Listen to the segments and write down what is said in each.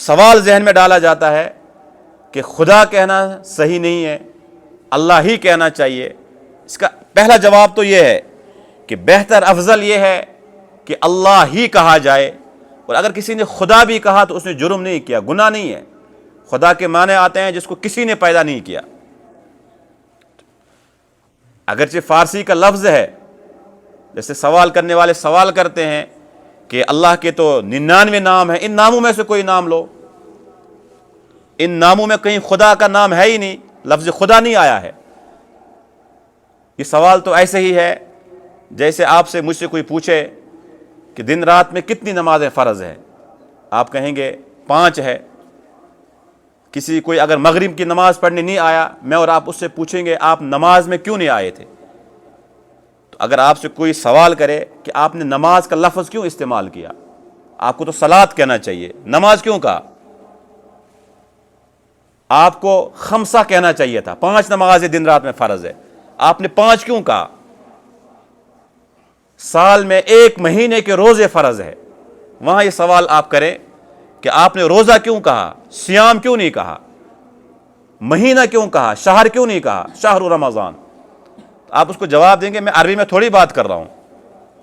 سوال ذہن میں ڈالا جاتا ہے کہ خدا کہنا صحیح نہیں ہے، اللہ ہی کہنا چاہیے۔ اس کا پہلا جواب تو یہ ہے کہ بہتر افضل یہ ہے کہ اللہ ہی کہا جائے، اور اگر کسی نے خدا بھی کہا تو اس نے جرم نہیں کیا، گناہ نہیں ہے۔ خدا کے معنی آتے ہیں جس کو کسی نے پیدا نہیں کیا۔ اگرچہ فارسی کا لفظ ہے، جیسے سوال کرنے والے سوال کرتے ہیں کہ اللہ کے تو 99 نام ہیں، ان ناموں میں سے کوئی نام لو۔ ان ناموں میں کہیں خدا کا نام ہے ہی نہیں، لفظ خدا نہیں آیا ہے۔ یہ سوال تو ایسے ہی ہے جیسے آپ سے مجھ سے کوئی پوچھے کہ دن رات میں کتنی نمازیں فرض ہیں، آپ کہیں گے 5 ہے۔ کسی کوئی اگر مغرب کی نماز پڑھنے نہیں آیا، میں اور آپ اس سے پوچھیں گے آپ نماز میں کیوں نہیں آئے تھے؟ تو اگر آپ سے کوئی سوال کرے کہ آپ نے نماز کا لفظ کیوں استعمال کیا، آپ کو تو صلاۃ کہنا چاہیے، نماز کیوں کہا؟ آپ کو خمسہ کہنا چاہیے تھا، 5 نمازیں دن رات میں فرض ہے، آپ نے 5 کیوں کہا؟ سال میں 1 مہینے کے روزے فرض ہے، وہاں یہ سوال آپ کریں کہ آپ نے روزہ کیوں کہا، سیام کیوں نہیں کہا، مہینہ کیوں کہا، شہر کیوں نہیں کہا، شہر رمضان؟ آپ اس کو جواب دیں گے میں عربی میں تھوڑی بات کر رہا ہوں،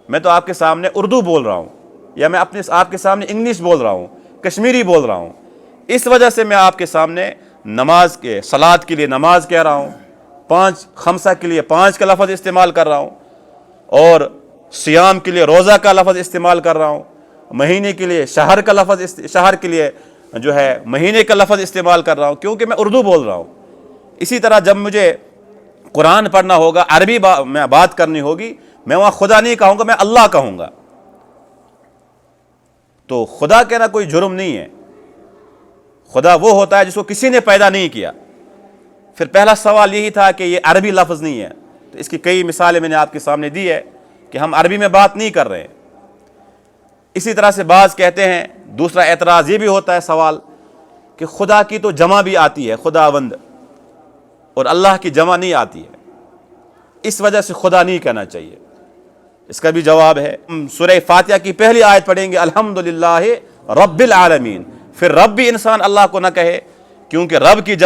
میں تو آپ کے سامنے اردو بول رہا ہوں، یا میں آپ کے سامنے انگلش بول رہا ہوں، کشمیری بول رہا ہوں، اس وجہ سے میں آپ کے سامنے نماز کے صلاۃ کے لیے نماز کہہ رہا ہوں، 5 خمسہ کے لیے 5 کا لفظ استعمال کر رہا ہوں، اور سیام کے لیے روزہ کا لفظ استعمال کر رہا ہوں، مہینے کے لیے شہر کا لفظ، شہر کے لیے جو ہے مہینے کا لفظ استعمال کر رہا ہوں، کیونکہ میں اردو بول رہا ہوں۔ اسی طرح جب مجھے قرآن پڑھنا ہوگا، عربی میں بات کرنی ہوگی، میں وہاں خدا نہیں کہوں گا، میں اللہ کہوں گا۔ تو خدا کہنا کوئی جرم نہیں ہے، خدا وہ ہوتا ہے جس کو کسی نے پیدا نہیں کیا۔ پھر پہلا سوال یہی تھا کہ یہ عربی لفظ نہیں ہے، تو اس کی کئی مثالیں میں نے آپ کے سامنے دی ہے کہ ہم عربی میں بات نہیں کر رہے ہیں۔ اسی طرح سے بعض کہتے ہیں، دوسرا اعتراض یہ بھی ہوتا ہے سوال کہ خدا کی تو جمع بھی آتی ہے، خداوند، اور اللہ کی جمع نہیں آتی ہے، اس وجہ سے خدا نہیں کہنا چاہیے۔ اس کا بھی جواب ہے، سورہ فاتحہ کی پہلی آیت پڑھیں گے الحمدللہ رب العالمین، پھر رب بھی انسان اللہ کو نہ کہے، کیونکہ رب کی جمع